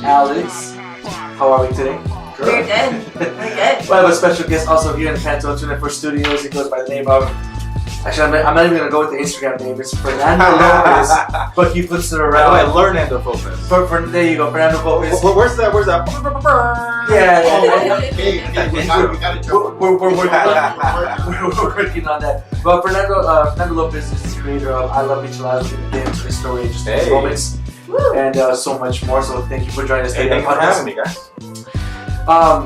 Alex. How are we today? Good. We're good. We're good. We have a special guest also here in the Pantone 294 Studios. He goes by the name of... Actually, I'm not even going to go with the Instagram name. It's Fernando Lopez, but he flips it around. I learned Fernando Lopez. There you go, Fernando Lopez. Where's that? Yeah. We're working on that. But Fernando Lopez is the creator of I Love Micheladas. We're going to get into his story in just a few moments. And so much more. So thank you for joining us today. Thank you for having me, guys.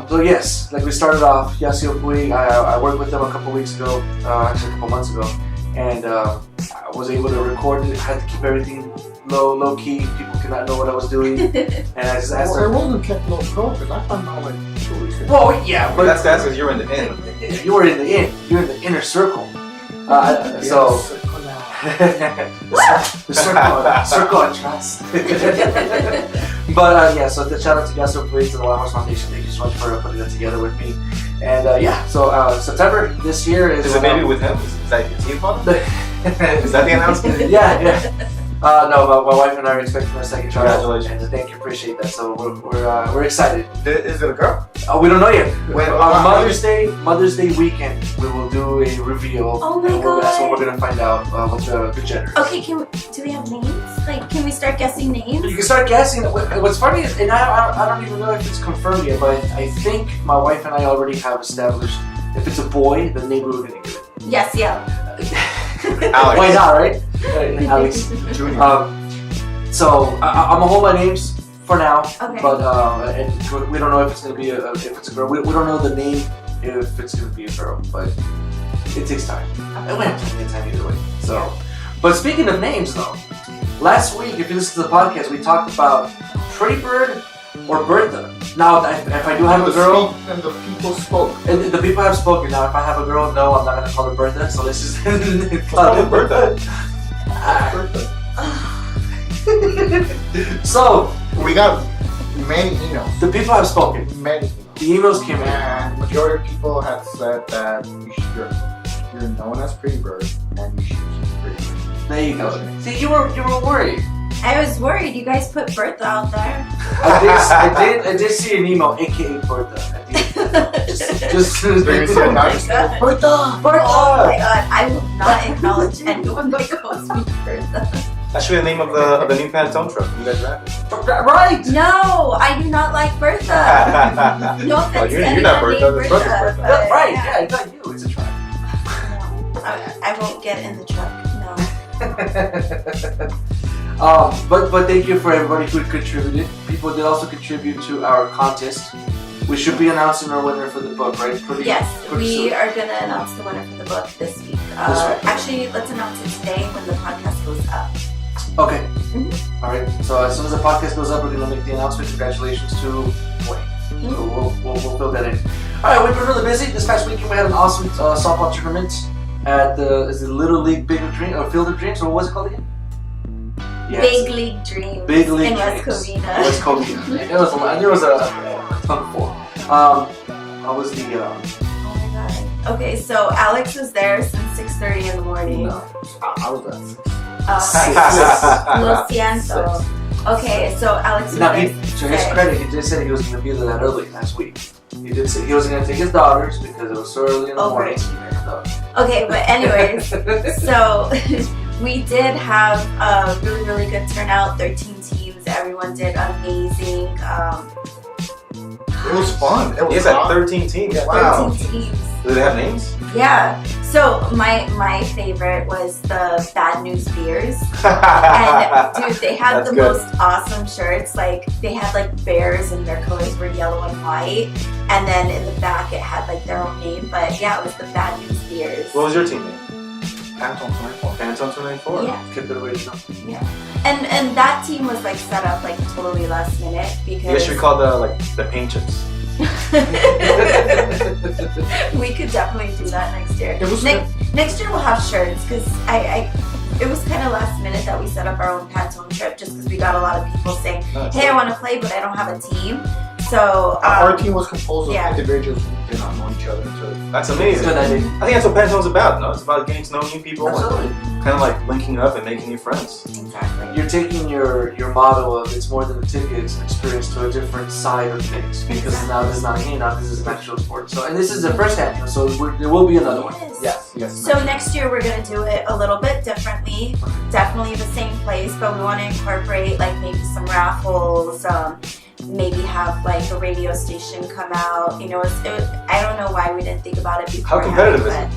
So yes, like we started off, Yasio Pui, I worked with them a couple weeks ago, actually a couple months ago, and I was able to record it. I had to keep everything low key. People could not know what I was doing, and I just asked them. It wasn't kept low because I found out like 2 weeks ago. Well, yeah, but that's because you're in the inn. You were in the inn. You're in the inner circle. The circle of trust. But so the shout out to Gasto Police and the Wild Horse Foundation. Thank you so much for putting that together with me. And so September this year is a baby with him? Is that your team father? Is that the announcement? Yeah. No, my wife and I are expecting our second child. Congratulations. And thank you, appreciate that. So we're excited. Is it a girl? We don't know yet. On Mother's Day weekend, we will do a reveal. Oh my god! That's when we're gonna find out what the gender is. Okay, do we have names? Like, can we start guessing names? You can start guessing. What's funny is, and I don't even know if it's confirmed yet, but I think my wife and I already have established if it's a boy, the name we're gonna give it. Yes, yeah. Alex. Why not, right? Alex Jr. So I'm gonna hold my names for now. Okay. But and we don't know if it's gonna be if it's a girl. We don't know the name if it's gonna be a girl, but it takes time. And we have plenty of time either way. So, but speaking of names though, last week if you listen to the podcast, we talked about Pretty Bird or Bertha. Now, if I do have a girl, and the people spoke. And the people have spoken. Now, if I have a girl, no, I'm not gonna call her Bertha. So this is Bertha. So we got many emails. The people have spoken. Many emails. The emails came in. And majority of people have said that you're known as Pretty Bird and you should keep Pretty Bird. There you go. See, you were worried. I was worried. You guys put Bertha out there. I did see an email, aka Bertha. Just Bertha. Oh my god! I will not acknowledge anyone that calls me Bertha. That should be the name of the new Pantone truck. You guys drive it. Right. No, I do not like Bertha. No offense to you're not Bertha. Bertha. Bertha. Right? Yeah, it's not you. It's a truck. No, I won't get in the truck. No. But thank you for everybody who contributed. People did also contribute to our contest. We should be announcing our winner for the book, right? Yes, we are going to announce the winner for the book this week. Actually, let's announce it today when the podcast goes up. Okay. Mm-hmm. All right. So as soon as the podcast goes up, we're going to make the announcement. Congratulations to Wayne. Mm-hmm. So we'll fill that in. All right. We've been really busy. This past weekend we had an awesome softball tournament at the Little League Field of Dreams, or what was it called again? Yes. Big League Dreams. Big League in Dreams. West Covina. I knew it was a ton before. How was the? Oh my god. Okay, so Alex was there since 6:30 in the morning. No, I was there. Lo siento. Okay, so Alex was now, there. To his credit, he did say he was going to be there that early last week. He did say he was going to take his daughters because it was so early in the morning. Okay, but anyways, so we did have a really, really good turnout. 13 teams. Everyone did amazing. It was fun. It was Yes, at 13 teams. Wow. 13 teams. Do they have names? Yeah. So my favorite was the Bad News Bears. And dude, they had the most awesome shirts. Like they had like bears and their colors were yellow and white. And then in the back it had like their own name. But yeah, it was the Bad News Bears. What was your team name? Pantone 294. Pantone 294. Yeah. Kept it original. Yeah. And that team was like set up like totally last minute because You guys should call the paint chips. We could definitely do that next year. It was next year we'll have shirts because it was kind of last minute that we set up our own Pantone trip just because we got a lot of people saying, hey, I want to play, but I don't have a team. So our team was composed of individuals who did not know each other. So that's amazing. I think that's what Pantone's about. No, it's about getting to know new people. Absolutely. kind of like linking up and making new friends. Exactly. You're taking your motto of it's more than a ticket, it's an experience to a different side of things. Because now this is not a game, now this is an actual sport. So, and this is the first annual, so there will be another one. Yes. So next year we're gonna do it a little bit differently. Definitely the same place, but we want to incorporate like maybe some raffles. Maybe have like a radio station come out. You know, I don't know why we didn't think about it before. How competitive is it?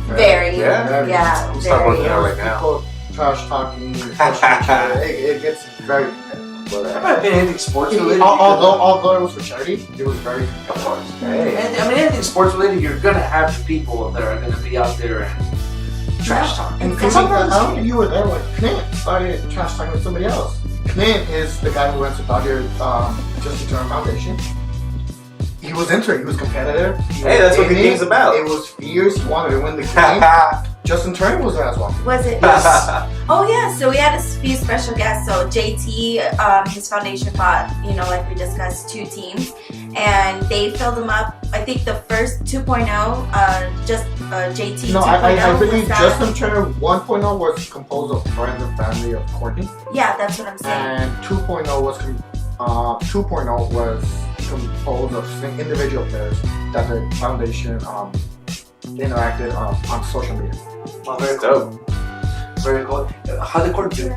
Very. Yeah. I'm start working out right now. People trash talking. It gets very competitive. But in my opinion, anything sports related. Although it was for charity, it was very competitive. Hey. I mean, anything sports related, you're gonna have the people that are gonna be out there and trash talking. And I don't think you were there when Clint started trash talking with somebody else. Clint is the guy who runs the Dodger Justin Turner Foundation. He was into it. He was competitive. Hey, that's what the game's about. It was fierce. He wanted to win the game. Justin Turner was there as well. Was it? Yes. Oh yeah. So we had a few special guests. So JT, his foundation bought, you know, like we discussed, 2 teams, and they filled them up. I think the first 2.0, just JT. No, 2.0 I believe was that. Justin Turner 1.0 was composed of friends and family of Courtney. Yeah, that's what I'm saying. And 2.0 was composed of individual players that the foundation interacted on social media. Well, very dope. Very cool. How did Court do? You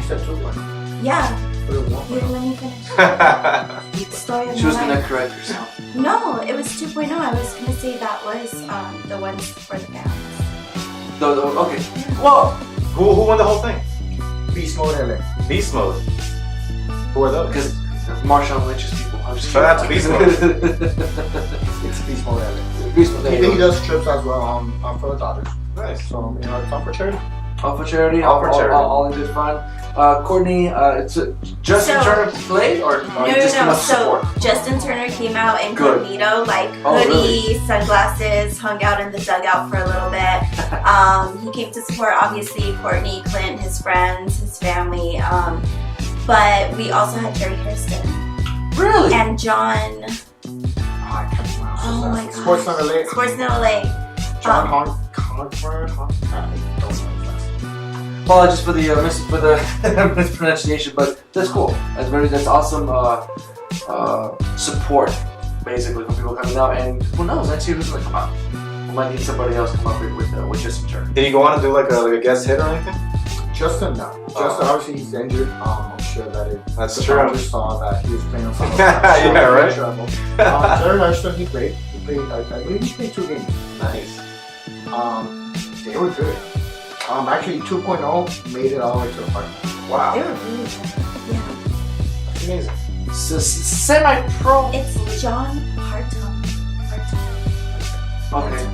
said 2.0. Yeah. Put it You 1.0. didn't let me finish. Story of She was my gonna life. correct herself. No, it was 2.0. I was gonna say that was the ones for the fans. Okay. Well, Who won the whole thing? Beast Mode LA. Beast Mode. Who are those? because Marshawn Lynch's people. I'm just Shout out to Beast Mode. It's Beast Mode LA. Beast Mode. He does trips as well for the Dodgers. Nice. So, you know, it's all for charity. All for charity. All for charity. All in good fun. Courtney, it's Justin Turner played or just No. enough So support? Justin Turner came out Good. incognito, like Oh, hoodie, really? sunglasses, hung out in the dugout for a little bit. He came to support obviously Courtney, Clint, his friends, his family. But we also had Jerry Kirsten Really? and John. I can't pronounce Oh his my last name. God. Sports LA. Sports in LA. John Hogford. I don't know his last name. Apologies for the mispronunciation, but that's cool. That's awesome support, basically, from people coming out. And who knows? Next year who's gonna come out? We might need somebody else come up with Justin Turner. Did he go on to do like a guest hit or anything? Justin, no. Justin, obviously, he's injured. I'm sure that That's the true. Dodgers saw that he was playing on some Yeah, right. Jerry Kirsten, he played. I believe he played 2 games. Nice. They were good. Actually, 2.0 made it all the way to the final. They Wow. were really good. Yeah. That's amazing. Semi-pro. It's John Hartung. Okay.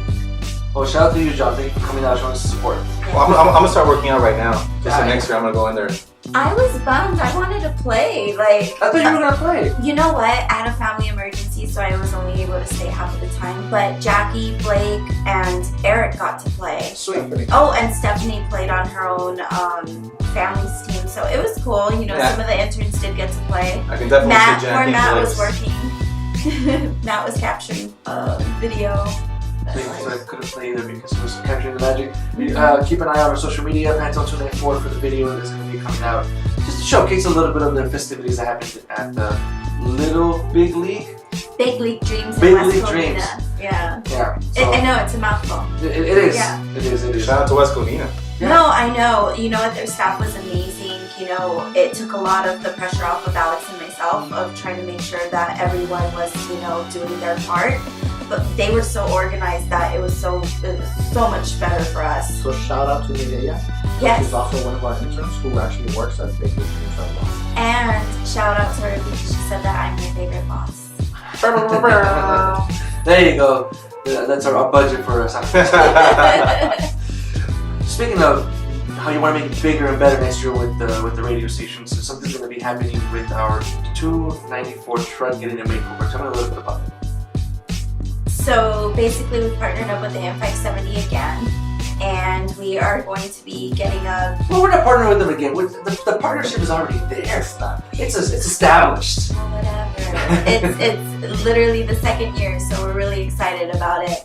Well, shout out to you, John. Thank you for coming out showing us support. Well, I'm gonna start working out right now. Just so Yeah. next year I'm gonna go in there. I was bummed. I wanted to play. Like, I thought you were gonna play. you know what? I had a family emergency, so I was only able to stay half of the time. But Jackie, Blake, and Eric got to play. Sweet. Oh, and Stephanie played on her own family's team, so it was cool. You know, Yeah. some of the interns did get to play. I can definitely Matt, see where Jackie Matt and was Blake's. working, Matt was capturing video. So I couldn't play either because it was capturing the magic. Keep an eye on our social media, Pantone 294 for the video that's going to be coming out. Just to showcase a little bit of the festivities that happened at the Little Big League. Big League Dreams in Big West League Covina. Dreams. Yeah. Yeah. So I know, it's a mouthful. it is. Yeah. It is. Shout out to West Covina. Yeah. No, I know. You know what? Their staff was amazing. You know, it took a lot of the pressure off of Alex and myself of trying to make sure that everyone was, you know, doing their part. But they were so organized that it was so much better for us. So shout out to Mireya. Yes. She's also one of our interns who actually works at Big League Dreams as well. And shout out to her because she said that I'm her favorite boss. There you go. That's our budget for us. Speaking of how you want to make it bigger and better next year with the radio stations, so something's going to be happening with our 294 truck getting a makeover. Tell me a little bit about it. So basically we partnered up with the M570 again. and we are going to be getting a. Well, we're not partnering with them again. The partnership is already there. It's established. Whatever. It's literally the second year, so we're really excited about it.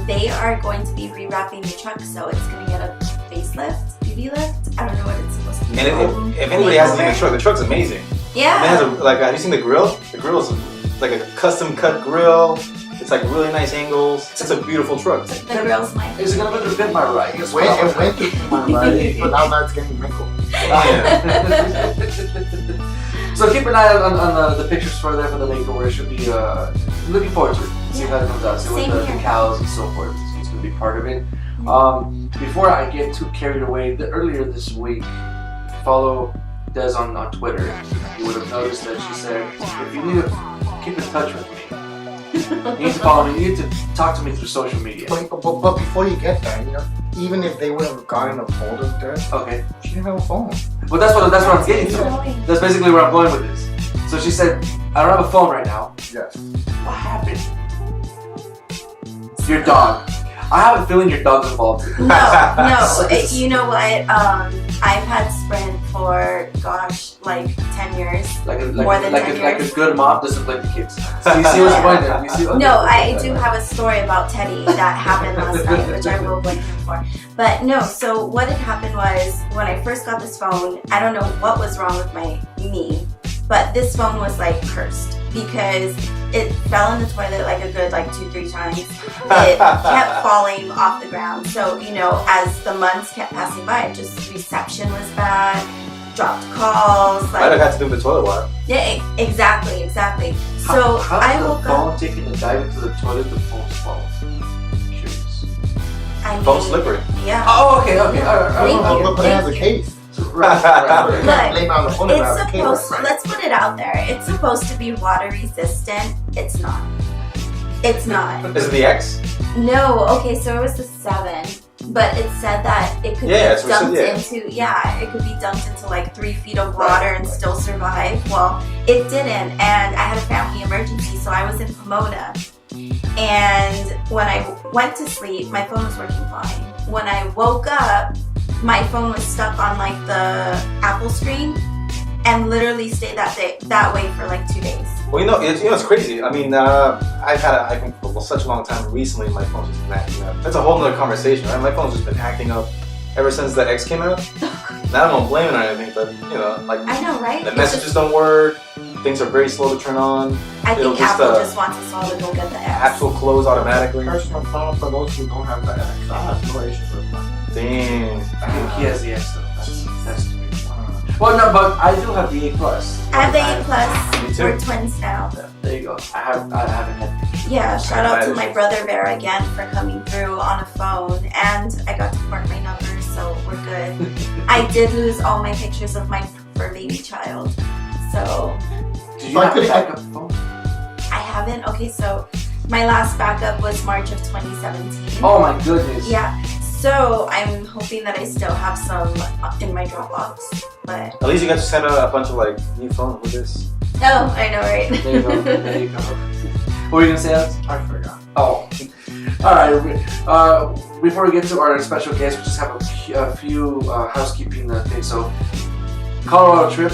They are going to be rewrapping the truck, so it's going to get a facelift, beauty lift. I don't know what it's supposed to be. And if anybody hasn't seen the truck's amazing. Yeah. It has have you seen the grill? The grill is like a custom cut grill. It's like really nice angles. It's a beautiful truck. The grill's mine. Is it going to fit my right? It went to my right, but now it's getting wrinkled. So keep an eye on the pictures for there for the makeover. It should be looking forward to it. See how it comes out. See what the cows and so forth. It's going to be part of it. Before I get too carried away, earlier this week, follow Des on Twitter. You would have noticed that she said, if you need to keep in touch with me, you need to follow me. You need to talk to me through social media. But before you get there, even if they would have gotten a hold of her, okay, she didn't have a phone. Well, that's what I'm getting to. That's basically where I'm going with this. So she said, I don't have a phone right now. Yes. What happened? Your dog. I have a feeling your dog's involved. No. You know what? I've had Sprint for like 10 years. More than 10 years. Like a good mom doesn't play the kids. So you see what's going there? You see? Okay. No, I do have a story about Teddy that happened last night, which I will blame him for. But no, so what had happened was when I first got this phone, I don't know what was wrong with me, but this phone was like cursed because it fell in the toilet like a good 2-3 times. It kept falling off the ground. So, as the months kept passing by, reception was bad, dropped calls. Might have had to do with the toilet water. Yeah, exactly. So I woke up. Phone taking a dive into the toilet, the phone's fault. Curious. Phone's slippery. Yeah. Oh, okay. All right. Thank you. But it has a case. Right. Let's put it out there. It's supposed to be water resistant. It's not. Is it the X? No. Okay, so it was the 7, but it said that it could be dumped into like 3 feet of water and still survive. Well, it didn't, and I had a family emergency, so I was in Pomona. And when I went to sleep, my phone was working fine. When I woke up, my phone was stuck on the Apple screen and literally stayed that way for 2 days. Well, it's crazy. I mean, I've had an iPhone for such a long time. Recently, my phone's just been acting up. That's a whole nother conversation, right? My phone's just been acting up ever since the X came out. Now I don't blame it or anything, but I know, right? The messages don't work. Things are very slow to turn on. I think Apple just wants us all to go get the X. Apps will close automatically. Personal phone for those who don't have the X. I have no issues with mine. Damn. I think he has the X though. That's too big. Well, no, but I do have the A+. I have the A+. Me too. We're twins now. Yeah, there you go. I haven't had pictures. Yeah, shout out to my brother Bear again for coming through on a phone, and I got to port my numbers, so we're good. I did lose all my pictures of my fur baby child, so. Did you have a backup phone? I haven't. Okay, so my last backup was March of 2017. Oh my goodness. Yeah. So I'm hoping that I still have some in my Dropbox, but At least you got to send out a bunch of new phones with this. oh, I know, right? There you go. What were you gonna say, Alex? I forgot. Oh, all right. Before we get to our special guest, we just have a few housekeeping things. So, Colorado trip.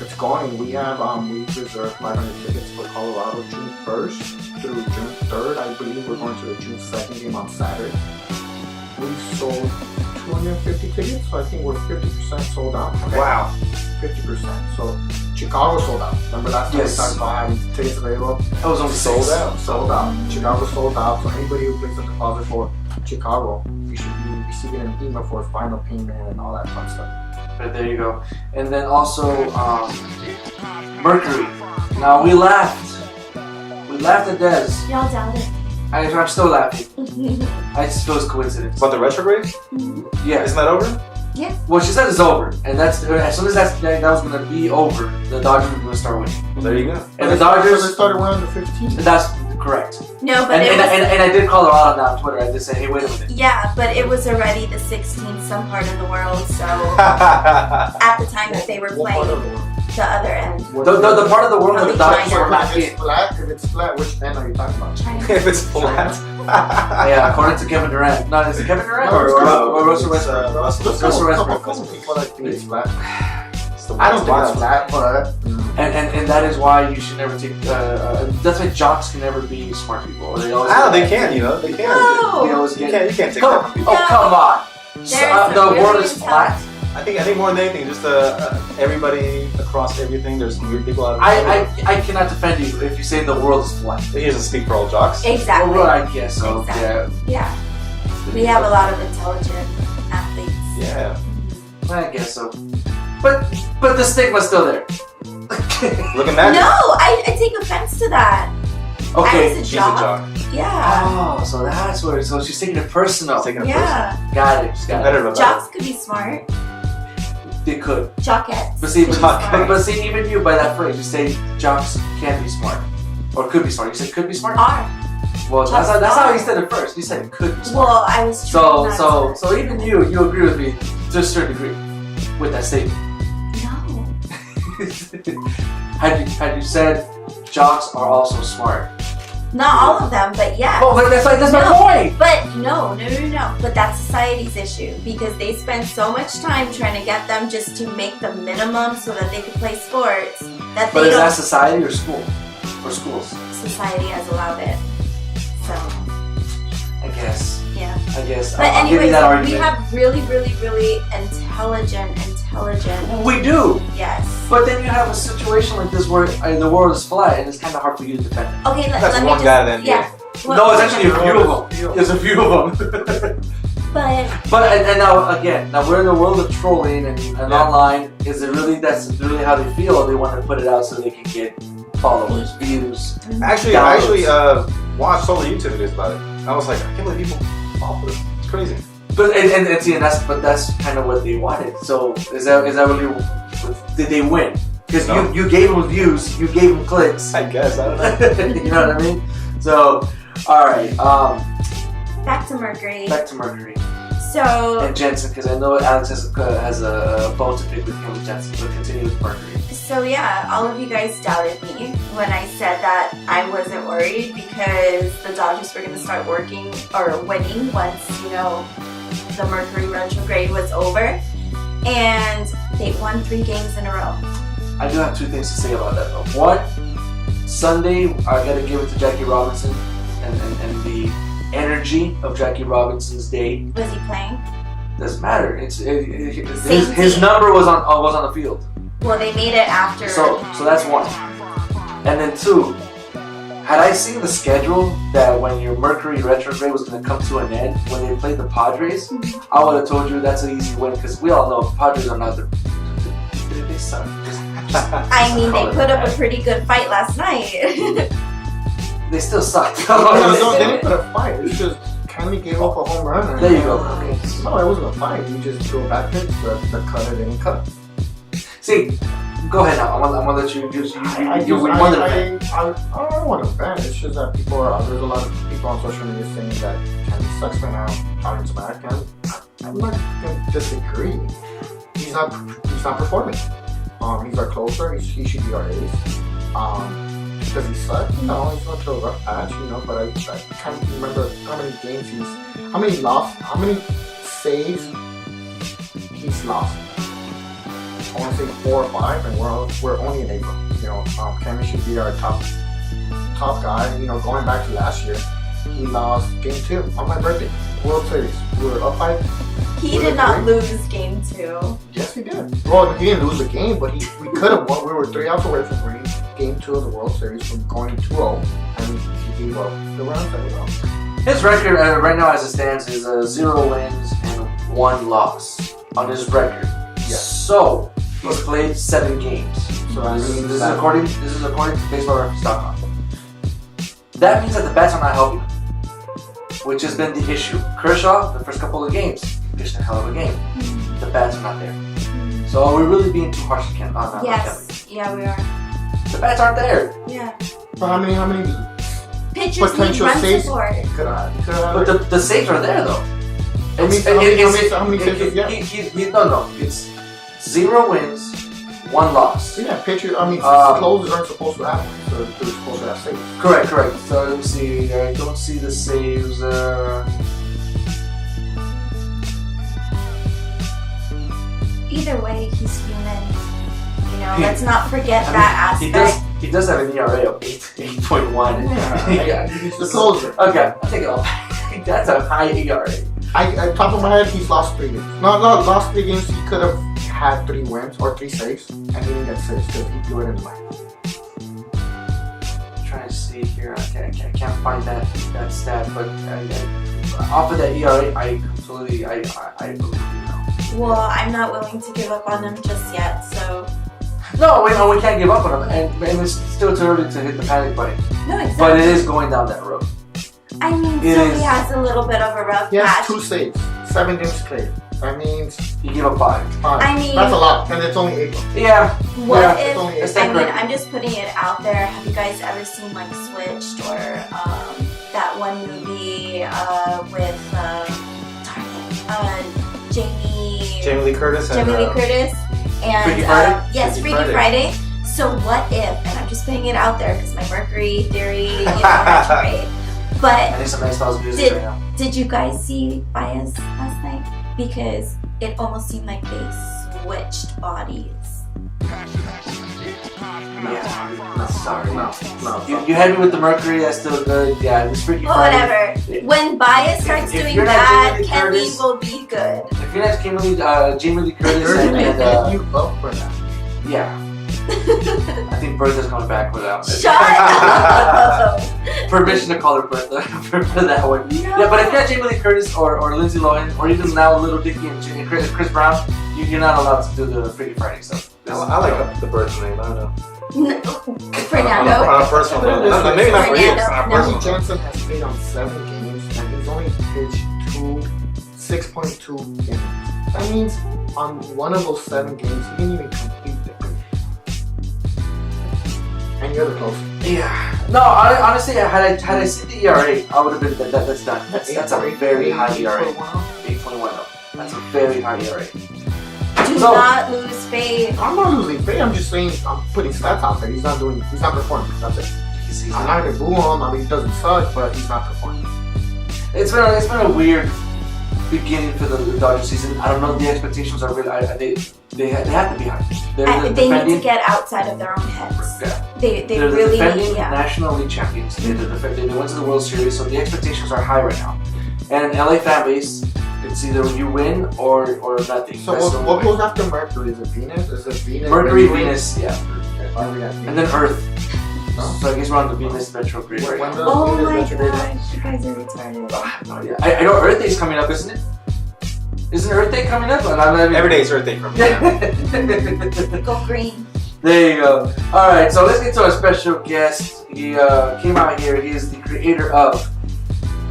It's going. We have we reserved 500 tickets for Colorado June 1st through June 3rd. I believe we're going to the June 2nd game on Saturday. We sold 250 tickets, so I think we're 50% sold out. Okay. Wow. 50%. So Chicago sold out. Remember last time we talked about having tickets available? That was only Sold out. Sold out. Chicago sold out. So anybody who placed a deposit for Chicago, you should be receiving an email for final payment and all that fun stuff. Right, there you go. And then also Mercury. Now we laughed. We laughed at Des. Y'all doubted. I'm still laughing. I just feel it's coincidence. About the retrograde? Yeah. Isn't that over? Yeah. Well, she said it's over, and that's as soon as that was gonna be over, the Dodgers were gonna start winning. Well, there you go. And the Dodgers started winning the 15th. That's correct. No, but and I did Colorado now on Twitter. I did say, hey, wait a minute. Yeah, but it was already the 16th some part of the world, so at the time that they were playing the other end. The part of the world that the Dodgers were not in. If it's flat, which end are you talking about? China. If it's flat. Yeah, according to Kevin Durant. No, is it Kevin Durant or Russell Westbrook? Russell Westbrook. Couple people that think it's flat. I don't think it's flat, but And that is why you should never take. That's why jocks can never be smart people. They always. They can. They can. No. They always You get. can't take that from people. Oh, come on. There's The really world is flat. I think more than anything, just everybody across everything. There's some weird people out there. I cannot defend you if you say the world is flat. He doesn't speak for all jocks. Exactly. Well, I guess so. Exactly. Yeah. Yeah. We have a lot of intelligent athletes. Yeah. I guess so. But the stigma's still there. Look at that. No, I take offense to that. I Okay. was a She's a jock. jock. Yeah. Oh, so that's what. So she's taking it personal. Taking it Yeah. Got it. Competitive about Jocks could be smart. They could. Jockettes. But see, could be smart. but see, even you by that phrase, you say jocks can be smart or could be smart. You said could be smart. Are. Well, Jocks that's how are. you said it first. You said it could be smart. Well, I was trying not to. So even you agree with me to a certain degree with that statement. No. had you said jocks are also smart? Not all of them, but yeah. Oh, but that's my No. point. But no. But that's society's issue because they spend so much time trying to get them just to make the minimum so that they can play sports that But they is don't. that society or school or schools? Society has allowed it. So I guess. yeah. But But I'll give you anyways, that argument. we have really, really, really intelligent. We do. Yes. But then you have a situation like this where the world is flat and it's kind of hard for you to defend it. Okay, That's let me one just. guy then. Yeah. No, it's actually a few of them. There's a few of them. But and now we're in the world of trolling and online. Is it really that's really how they feel? Or they want to put it out so they can get followers, views. Actually, I actually watched several YouTube videos about it. I was like, I can't believe people fall for this. It's crazy. But and see, that's kind of what they wanted. So is that really? Did they win? Because No. you gave them views, you gave them clicks. I guess. I don't know. You know what I mean? So, all right. back to Mercury. Back to Mercury So and Jensen, because I know Alex has a bone to pick with him with Jensen. But continue with Mercury. So yeah, all of you guys doubted me when I said that I wasn't worried because the Dodgers were going to start working or winning once, the Mercury retrograde was over. And they won 3 games in a row. I do have 2 things to say about that though. One, Sunday, I gotta give it to Jackie Robinson and the energy of Jackie Robinson's day. Was he playing? Doesn't matter. His number was on the field. Well, they made it after. So that's 1. And then 2, had I seen the schedule that when your Mercury retrograde was going to come to an end when they played the Padres, I would have told you that's an easy win because we all know Padres are not the. They suck. I mean, they put up a pretty good fight last night. They still suck. No, they didn't put a fight. It's just Kenley gave up a home run. There you go. No, it wasn't a fight. You just go back in the cutter didn't cut. See, go ahead now. I'm gonna let you. I don't want to ban. It's just that there's a lot of people on social media saying that Kenley sucks right now, talking smack, and I'm not gonna disagree. He's not performing. He's our closer. He should be our ace. Does he suck? No, he's going through a rough patch, but I can't remember how many games how many saves he's lost. I want to say 4 or 5, and we're only in April. Kenley should be our top guy. Going back to last year, he lost Game 2 on my birthday, World Series. We were up by. He did not lose Game 2. Yes, he did. Well, he didn't lose the game, but we could have won. We were 3 outs away from winning Game 2 of the World Series from going 2-0, and he gave up the round that was out. His record right now, as it stands, is 0 wins and 1 loss on his record. Yes. So he's played 7 games. So This is according to BaseballReference.com. That means that the bats are not helping, which has been the issue. Kershaw, the first couple of games, pitched a hell of a game. The bats are not there. So are we really being too harsh on Kelly? Yes. Yeah, we are. The bats aren't there. Yeah. So how many Pitchers need potential run saves support. could have? But the saves are there though. How many saves does he have? No. It's 0 wins, 1 loss. Yeah, pitchers. I mean, closers aren't supposed to have one, so they're supposed to have saves. Correct. So let me see. I don't see the saves. Either way, he's human. You know, let's not forget that aspect. He does have an ERA of 8.1. Yeah, he's the closer. Okay, I'll take it all. That's a high ERA. I top of my head, he's lost 3 games. Not lost 3 games. He could have had 3 wins or 3 saves, and he didn't get saves because he threw it in the line. I'm trying to see here. I can't find that stat, but off of that ERA, I completely I believe you now. Well, I'm not willing to give up on him just yet, so. No, we can't give up on him, and it's still too early to hit the panic button. No, exactly. But it is going down that road. I mean, he has a little bit of a rough patch. He has 2 saves, 7 games played. That means you give up 5. I mean, that's a lot, and it's only April. Yeah. What if? I mean, I'm just putting it out there. Have you guys ever seen like Switched or that one movie with Jamie Lee Curtis and Freaky Friday? Yes, Freaky Friday. So what if? And I'm just putting it out there because my Mercury theory, retrograde. But I need some nice house music right now. Did you guys see Bias last night? Because it almost seemed like they switched bodies. Yeah, no, sorry. No. You had me with the Mercury, that's still good. Yeah, it was Freaky Friday. Whatever. When Bias starts doing that, Kelly will be good. If you're not Jamie Lee Curtis and you up for that? Yeah. I think Bertha's coming back without it. Shut up! Permission to call her Bertha for that one. No. Yeah, but if you're Jamie Lee Curtis or Lindsay Lohan or even now Little Dicky and Chris Brown, you're not allowed to do the Freaky Friday stuff. I like the Bertha name. I don't know. Fernando. On a personal level. Maybe not for you. On a personal level. Johnson has played on 7 games and he's only pitched 6.2 games. That means on one of those 7 games, he didn't even complete the game. And you're the closer. Yeah. No, honestly, had I seen the ERA, I would have been that's done. That's a very high ERA. 8.1 though. That's a very high ERA. Do not lose faith. I'm not losing faith. I'm just saying I'm putting stats out there. He's not performing. That's it. I'm not gonna boo him. I mean, he doesn't suck, but he's not performing. It's been a weird beginning for the Dodgers season. I don't know. The expectations are really they have to be high. They need to get outside of their own heads. Yeah. They They're really the defending need. Yeah. National League champions. They went to the World Series, so the expectations are high right now. And LA fan base, it's either you win or nothing. So what goes after Mercury? Is it Venus? Is it Venus? Mercury, Venus, yeah. Okay. And then Earth. No? So I guess we're on the Venus retrograde right now. Oh my Venus retrograde? gosh, you guys are retarded. I have no idea. I know Earth Day's coming up, isn't it? Isn't Earth Day coming up? Every day is Earth Day for me. Go green. There you go. Alright, so let's get to our special guest. He came out here. He is the creator of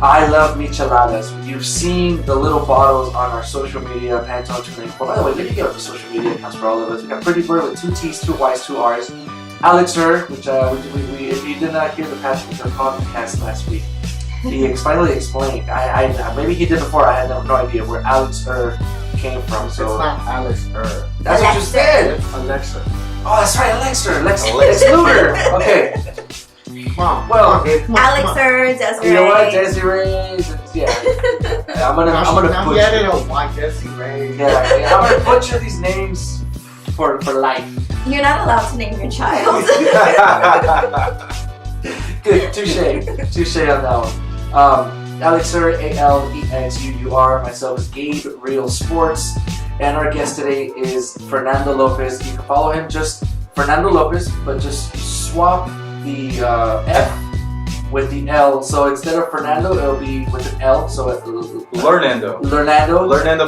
I Love Micheladas. You've seen the little bottles on our social media, Pantone 294. By the way, let me get up the social media accounts for all of us. We got Pretty Bird with 2 T's, 2 Y's, 2 R's. Alex which we if you did not hear the Pantone Podcast last week, he finally explained. Maybe he did before. I had no idea where Alex came from. So it's not Alex that's what you said. It's Alexa. Oh, that's right, Lex Luger. Okay. Mom. Well, Alex Desiree. You know what, Desiree? Yeah. I'm gonna now he added a Y, Desiree. Yeah, I'm gonna butcher these names for life. You're not allowed to name your child. Good, touche on that one. Alexur, ALEXUUR. Myself is Gabe, Real Sports, and our guest today is Fernando Lopez. You can follow him just Fernando Lopez, but just swap the F with the L. So instead of Fernando, it'll be with an L. So Lernando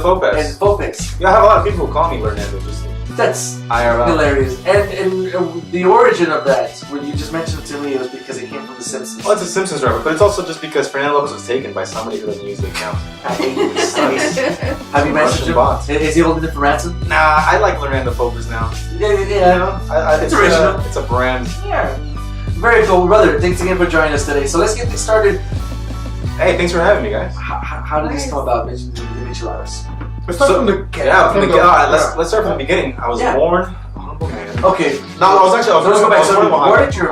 Fopez. And Fopez. Yeah, I have a lot of people who call me Lernando. That's IRL. Hilarious. And the origin of that, when you just mentioned it to me, it was because it came from The Simpsons. Well, it's a Simpsons reference, but it's also just because Fernando Lopez was taken by somebody who doesn't use the account. Have you mentioned him? Bot. Is he holding it for ransom? Nah, I like Lernando Fopez now. Yeah. You know, It's original. It's a brand. Yeah. Very cool, brother. Thanks again for joining us today. So let's get this started. Hey, thanks for having me, guys. How did this come about, the Micheladas? Let's start from the beginning. Let's start from the beginning. I was born a humble man Okay. No, I was actually. Let's go back. So, born in Oaxaca. where did your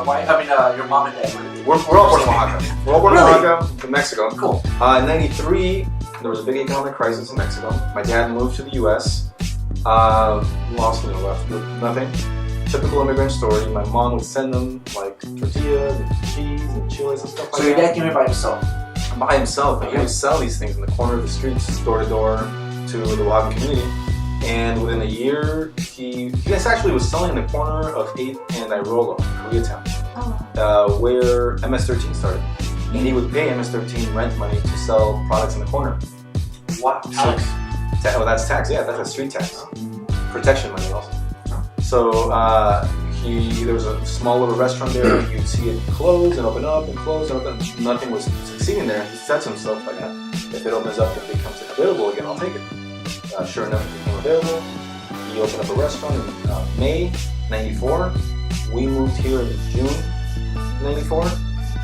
wife? I mean, your mom and dad. We're all born in Oaxaca. We're all born in Really? Oaxaca, in Mexico. Cool. In '93, there was a big economic crisis in Mexico. My dad moved to the U.S. Lost, left with nothing. Typical immigrant story. My mom would send them like tortillas and cheese and chiles and stuff like that. So your dad came here by himself. By himself, and he would sell these things in the corner of the streets, door to door, to the Oaxacan community. And within a year, he actually was selling in the corner of 8th and Irolo, Koreatown, where MS-13 started. And he would pay MS-13 rent money to sell products in the corner. Wow. Tax. That's tax. Yeah, that's a street tax. Protection money also. So there was a small little restaurant there. You'd see it close and open up and close and open. Nothing was succeeding there. He said to himself, like, if it opens up, if it becomes available again, I'll take it. Sure enough, it became available. He opened up a restaurant in May '94. We moved here in June '94. I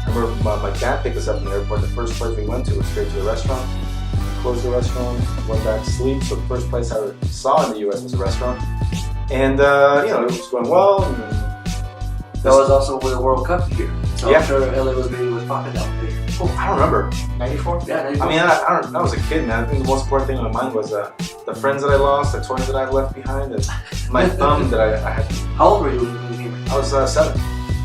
remember my dad picked us up in the airport. The first place we went to was straight to the restaurant. We closed the restaurant, went back to sleep. So the first place I ever saw in the U.S. was a restaurant. And, it was going well. That was also with the World Cup here. So Yeah. I'm sure LA was popping out there. Oh, I don't remember. 94? Yeah, 94. I mean, I was a kid, man. I think the most important thing on my mind was the friends that I lost, the toys that I left behind, and my thumb that I had. How old were you when you came here? I was 7.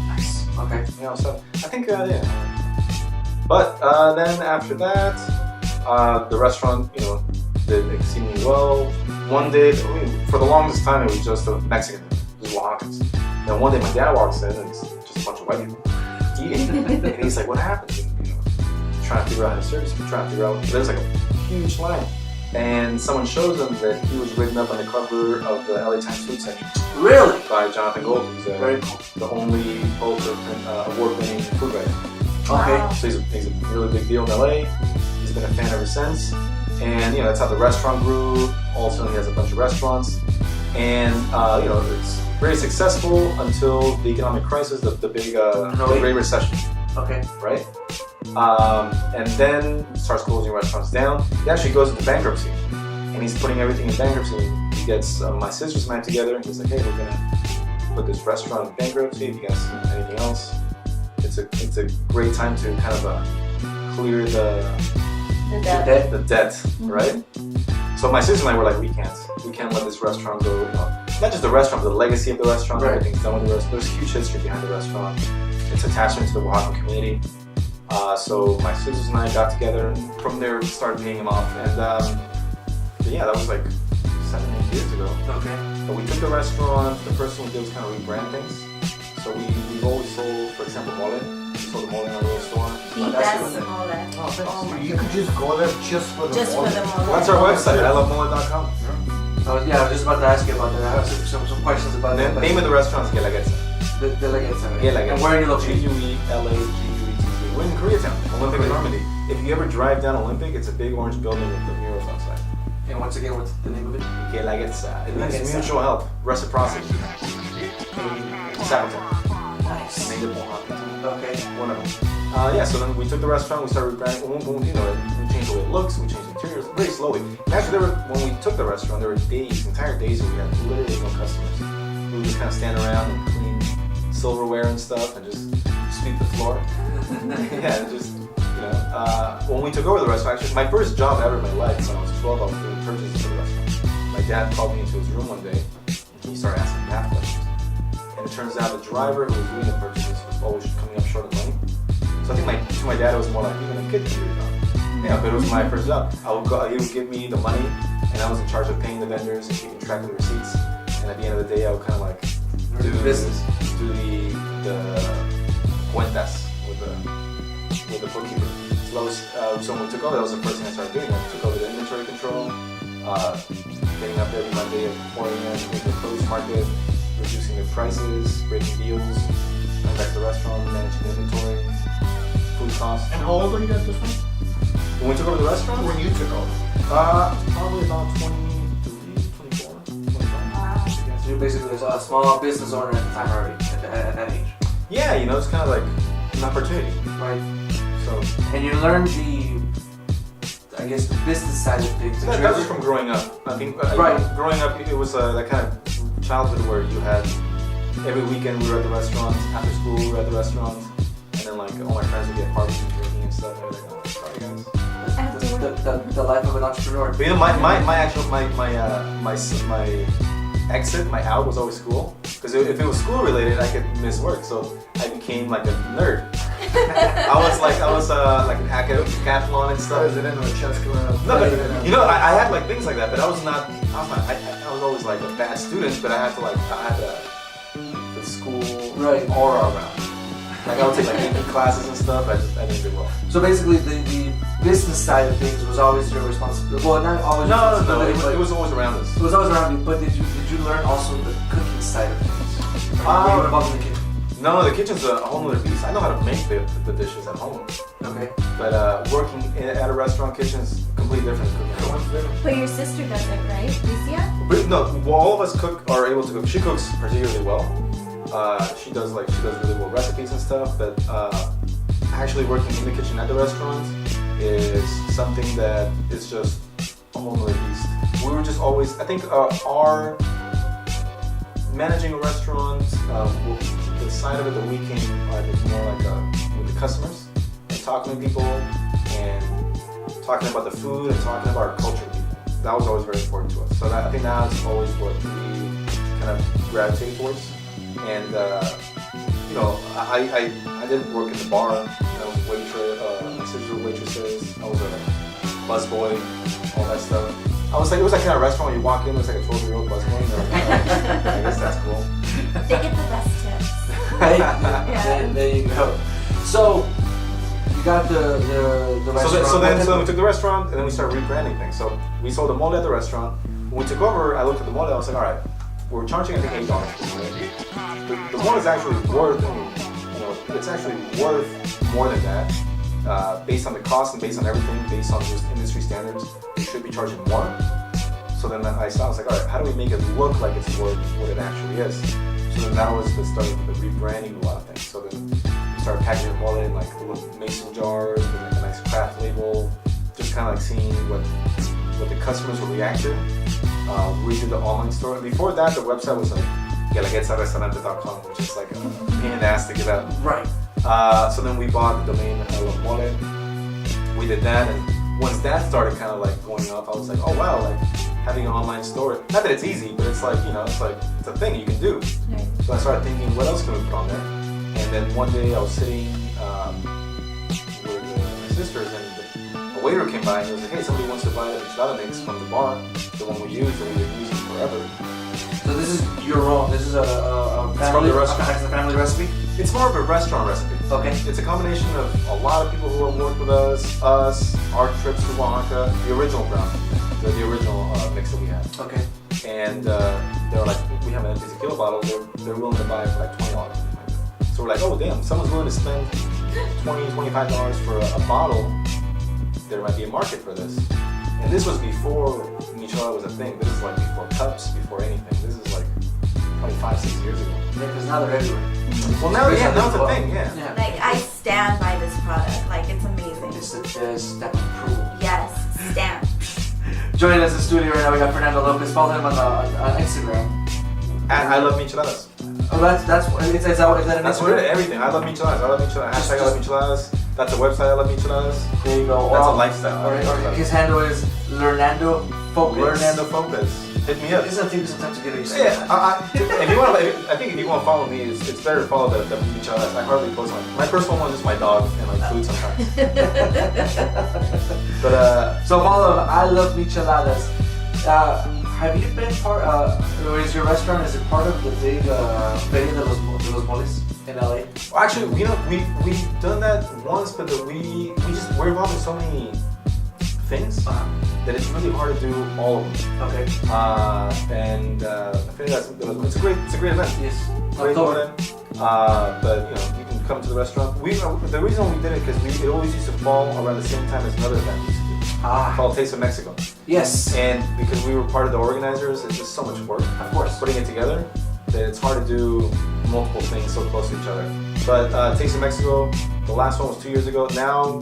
Nice. Okay. Yeah, I was 7. I think, yeah. But then after that, the restaurant, did exceedingly well. One day, for the longest time, it was just the Mexicans, just Oaxacans. Then one day, my dad walks in, and it's just a bunch of white people eating. And he's like, "What happened?" And, trying to figure out how to service. Trying to figure out. There's like a huge line, and someone shows him that he was written up on the cover of the LA Times food section. Really? By Jonathan Gold, who's Very cool. the only Pulitzer award-winning food writer. Okay. Wow. So he's a really big deal in LA. He's been a fan ever since. And that's how the restaurant grew. Also, he has a bunch of restaurants. And it's very successful until the economic crisis, the big the Great Recession. Okay. Right? And then starts closing restaurants down. He actually goes into bankruptcy. And he's putting everything in bankruptcy. He gets my sisters and I together, and he's like, "Hey, we're gonna put this restaurant in bankruptcy. If you guys need anything else, it's a great time to kind of clear the debt, right?" So my sister and I were like, we can't let this restaurant go. Not just the restaurant, but the legacy of the restaurant. Right. Everything's done with the restaurant. There's huge history behind the restaurant. It's attachment to the Oaxacan community. So my sisters and I got together, and from there we started paying him off. And that was like 7-8 years ago. Okay. But we took the restaurant. The first thing we did was kind of rebrand things. So we've always sold, for example, mole. We sold the mole in our little store. The best mole. Oh, my You could just go there just for the Just for the mole. That's our website, ilovemole.com. I was just about to ask you about that. I have some questions about The that. name of the restaurant is Guelaguetza. The Guelaguetza. Guelaguetza. And where are you located? Guelaguetza. We're in Koreatown, Olympic in Normandy. If you ever drive down Olympic, it's a big orange building with the murals outside. And once again, what's the name of it? Guelaguetza. It means Guelaguetza. mutual help, reciprocity. Sabotage. Nice. Native Oaxacan. Okay. One of them. So then we took the restaurant, we started rebranding, we changed the way it looks, we changed the interiors very slowly. And actually, when we took the restaurant, there were entire days where we had literally no customers. We would just kind of stand around and clean silverware and stuff and just sweep the floor. Yeah, when we took over the restaurant, actually, my first job ever in my life, when I was 12, I was doing purchases for the restaurant. My dad called me into his room one day, and he started asking math questions. And it turns out the driver who was doing the purchases was always coming up short of money. So I think to my dad it was more like, you're gonna get your job. Yeah, but it was my first job. He would give me the money, and I was in charge of paying the vendors and keeping track of the receipts. And at the end of the day, I would kind of like do the cuentas with the bookkeeper. So when we took over, that was the first thing I started doing. I took over the inventory control, getting up every Monday at 4 a.m. making the produce market, reducing the prices, breaking deals, going back to the restaurant, managing inventory, food costs. And how old were you at this point? When we took over the restaurant? When you took over? Probably about 23, 24, 25. So you're basically a small business owner at the time already, at that age. Yeah, it's kind of like an opportunity. Right. So And you learned the business side of things. that was from growing up. I think Right. growing up, it was that kind of childhood where you had every weekend we were at the restaurant, after school we were at the restaurant, and then like all my friends would get parties and drinking and stuff. And I was like, oh, sorry guys. The life of an entrepreneur. But you know, my exit, my out was always school. Because if it was school related, I could miss work. So I became like a nerd. I was like an academic decathlon and stuff. President of a chess club. No, but you know, I had like things like that, but I was I was always like a bad student, but I had the school aura around. Like I would take like AP classes and stuff. I didn't do well. So basically, the business side of things was always your responsibility. Well, not always. No. It was always around us. It was always around you. But did you learn also the cooking side of things? Were you involved in the kitchen? No, the kitchen's a whole other beast. I know how to make the dishes at home. Okay. But working at a restaurant kitchen is completely different than cooking. But your sister does it, right, Alicia? But no, well, all of us are able to cook. She cooks particularly well. She does really well recipes and stuff. But actually working in the kitchen at the restaurant is something that is just a whole other beast. We were just always, I think, our managing a restaurant, the side of it that we came was more like with the customers and talking to people and talking about the food and talking about our culture. That was always very important to us. So I think that's always what we kind of gravitate towards. And you know, I didn't work in the bar. I was a waitress. My sisters were waitresses. I was a busboy, all that stuff. It was like kind of restaurant where you walk in, it was like a 12-year-old busboy. I guess that's cool. They get the best tips. There you go. So you got the restaurant. So then we took the restaurant and then we started rebranding things. So we sold the mole at the restaurant. When we took over, I looked at the mole. I was like, all right, we're charging I think $8. The mole is actually worth, it's actually worth more than that. Based on the cost and based on everything, based on just industry standards, we should be charging more. So then I was like, all right, how do we make it look like it's worth what it actually is? So then that was the start of the rebranding of a lot of things. So then we started packaging the wallet in like little mason jars with like a nice craft label, just kind of like seeing what the customers would react to. We did the online store. And before that, the website was like Guelaguetza.com, which is like a pain in the ass to get out. Right. So then we bought the domain I Love Mole. We did that, and once that started kind of like going up, I was like, oh wow, like having an online store. Not that it's easy, but it's like, it's a thing you can do. Right. So I started thinking, what else can we put on there? And then one day I was sitting with my sisters, and a waiter came by and he was like, hey, somebody wants to buy the michelada mix from the bar, the one we used, and we've been using forever. So this is your own. This is a family recipe. It's a family recipe. It's more of a restaurant recipe. Okay. It's a combination of a lot of people who have worked with us, our trips to Oaxaca, the original ground, the original mix that we had. Okay. And they were like, we have an empty tequila bottle. They're willing to buy it for like $20. So we're like, oh damn, someone's willing to spend $20, $25 for a bottle. There might be a market for this. And this was before Michelada was a thing. This is like before cups, before anything. This is like probably 5-6 years ago. Yeah, because now they're everywhere. Well, now it's a thing, yeah. Like, I stand by this product. Like, it's amazing. It's the step of approval. Yes, stand. Joining us in the studio right now, we got Fernando Lopez. Follow him on Instagram. And I Love Micheladas. Oh, is that an That's what it is, everything. I Love Micheladas. I love Micheladas. Hashtag I Love Micheladas. That's a website, I Love Micheladas. There you go. That's a lifestyle. Or his handle is Fernando Focus. Fernando Lopez. Hit me up. This is a thing sometimes to get used to. Yeah, if you want, I think if you want to follow me, it's better to follow the Micheladas. I hardly post on. My personal one is just my dog and like food sometimes. But so follow him. I Love Micheladas. Have you been part? Or is your restaurant? Is it part of the big Feria de los Moles in LA? Well, actually, we've done that once, but we're involved in so many things that it's really hard to do all of them. Okay. And I think it's a great event. Yes. Great event. But you can come to the restaurant. The reason we did it because it always used to fall around the same time as another event we used to do. Called Taste of Mexico. Yes. And because we were part of the organizers, it's just so much work. Of course. Putting it together, that it's hard to do multiple things so close to each other. But Taste of Mexico, the last one was 2 years ago. Now,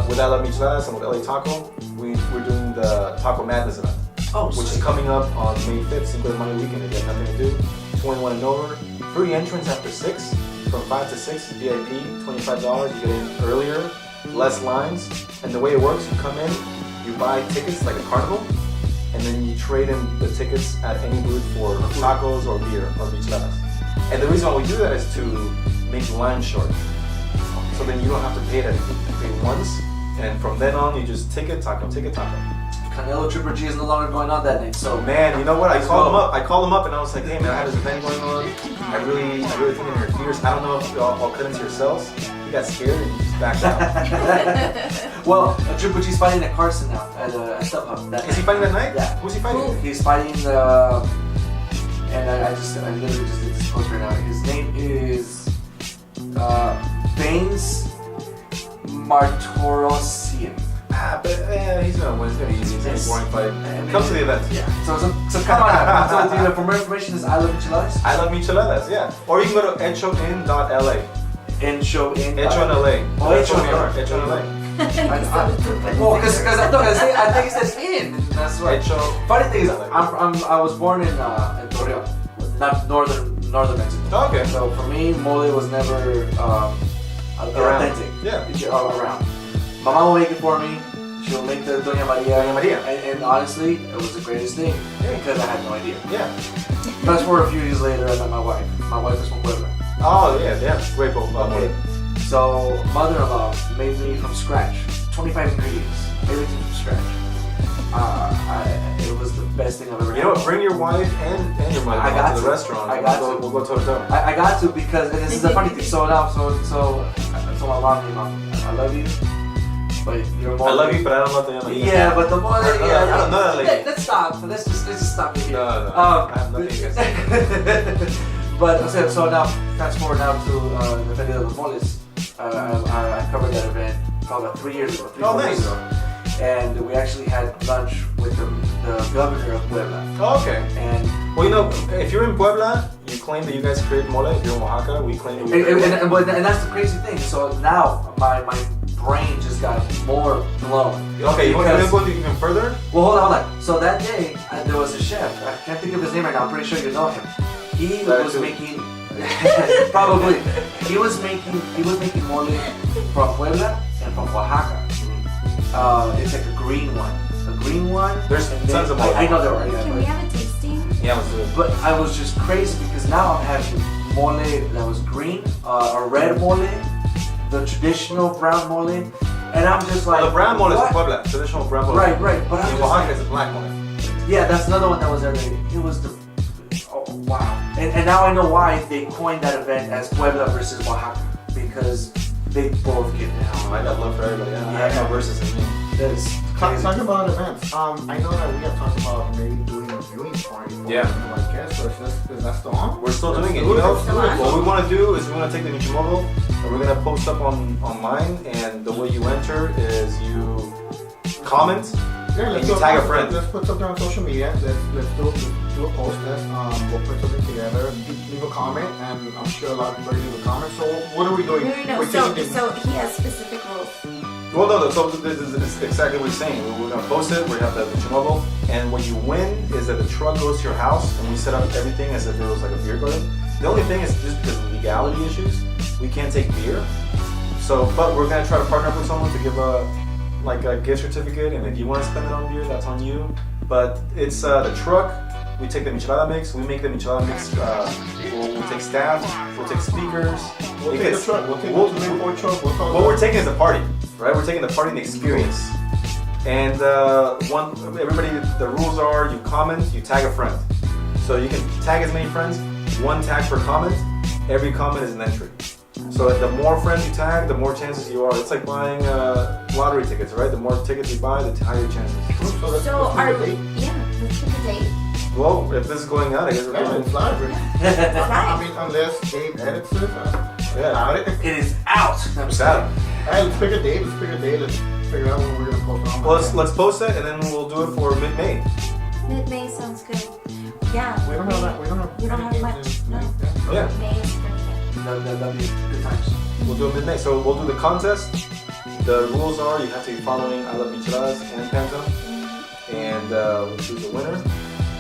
with I Love Micheladas and with LA Taco, we're doing the Taco Madness event. which is coming up on May 5th, Cinco de Mayo weekend. If you have nothing to do, 21 and over. Free entrance after 6, from 5 to 6, VIP, $25. You get in earlier, less lines. And the way it works, you come in, you buy tickets like a carnival, and then you trade in the tickets at any booth for tacos or beer or micheladas. And the reason why we do that is to make the line short. So then you don't have to pay it once, and from then on you just ticket taco. Canelo Triple G is no longer going on that night. So man, you know what? I called him up and I was like, hey man, I have this event going on. I really think in your fears. I don't know if I'll cut into your cells. He got scared and he just backed out. Well, Triple G's fighting at Carson now at StubHub. Is he fighting that night? Yeah. Who's he fighting? He's fighting and I literally just did this post right now. His name is Baines Martorosian. But he's gonna win. It's gonna be easy. It's gonna be a boring fight. Come to the event. Yeah. So come on. So for more information is I Love Micheladas. I Love Micheladas, yeah. Or you can go to echoin.la. Echo in LA. Oh, Echo in LA. Well, because I think it says in. That's right. Funny thing is, I was born in Torreon, not northern Mexico. Oh, okay. So for me, mole was never authentic. Yeah. Around. My mom will make it for me. She'll make the Doña Maria. And honestly, it was the greatest thing because I had no idea. Yeah. Fast forward a few years later, I met my wife. My wife is from Puebla. Oh yeah, great book. Okay. So mother-in-law made me from scratch, 25 ingredients, everything from scratch. It was the best thing I've ever had. You know what? Bring your wife and your mother to the restaurant. We'll go toe to toe. I got to because and this is the funny thing. So now, so my mom, I love you, but your mom. I love you, but I don't love the other. Yeah, but the mother. I don't know that lady. Let's stop. Let's just stop it here. No. I have nothing against that. But so now, fast forward now to the Feria de los Moles. I covered that event probably about 3 years ago. Nice. Years ago. And we actually had lunch with the governor of Puebla. Oh, okay. And well, you know, if you're in Puebla, you claim that you guys create mole. If you're in Oaxaca, we claim that we and that's the crazy thing. So now my brain just got more blown. Okay, you want to go even further? Well, hold on. So that day there was a chef. I can't think of his name right now. I'm pretty sure you know him. He was making probably he was making mole from Puebla and from Oaxaca. It's like a green one. There's tons of mole. I know there are. Can we have a tasting? Yeah, let's do it. But I was just crazy because now I'm having mole that was green, a red mole, the traditional brown mole, and I'm just like. The brown mole is Puebla, traditional brown mole. Right. But I'm in just Oaxaca, like, it's a black mole. yeah, that's another one that was there. It was the. Oh wow! And now I know why they coined that event as Puebla versus Oaxaca because they both get down. I got love for everybody. I have no verses in me. That's crazy. Talk about events. I know that we have talked about maybe doing a viewing party. Yeah. I guess. So is that still on? We're still doing it. Still on? What we want to do is we want to take the Michimobile and we're going to post up online, and the way you enter is you comment. Yeah, and you tag a friend. Let's put something on social media. Let's do a post. We'll put something together. Leave a comment, and I'm sure a lot of people leave a comment. So what are we doing? No. So he has specific rules. Well, no. So this is exactly what he's saying. We're gonna post it. We're gonna have the Michimobile, and what you win is that the truck goes to your house, and we set up everything as if it was like a beer garden. The only thing is just because of legality issues, we can't take beer. So, but we're gonna try to partner up with someone to give a gift certificate, and if you want to spend it on beer, that's on you. But it's the truck. We take the michelada mix. We make the michelada mix. We'll take staff. We'll take speakers. We'll take the truck. We'll take the truck. What we're taking is the party, right? We're taking the party and the experience. And everybody, the rules are: you comment, you tag a friend. So you can tag as many friends. One tag per comment. Every comment is an entry. So the more friends you tag, the more chances you are. It's like buying lottery tickets, right? The more tickets you buy, the higher your chances. Let's pick a date. Well, if this is going out, I guess we're going. It's live, right? I mean, unless Gabe edits it. It is out. It's out. Alright, let's pick a date. Let's figure out when we're gonna post on. Well, let's post it, and then we'll do it for mid-May. Mid-May sounds good. Yeah. We don't have that. We don't have much. No. Yeah. May is perfect. That'll be good times. We'll do it mid-May. So we'll do the contest. The rules are you have to be following I Love Micheladas and Pantone. and we'll choose a winner.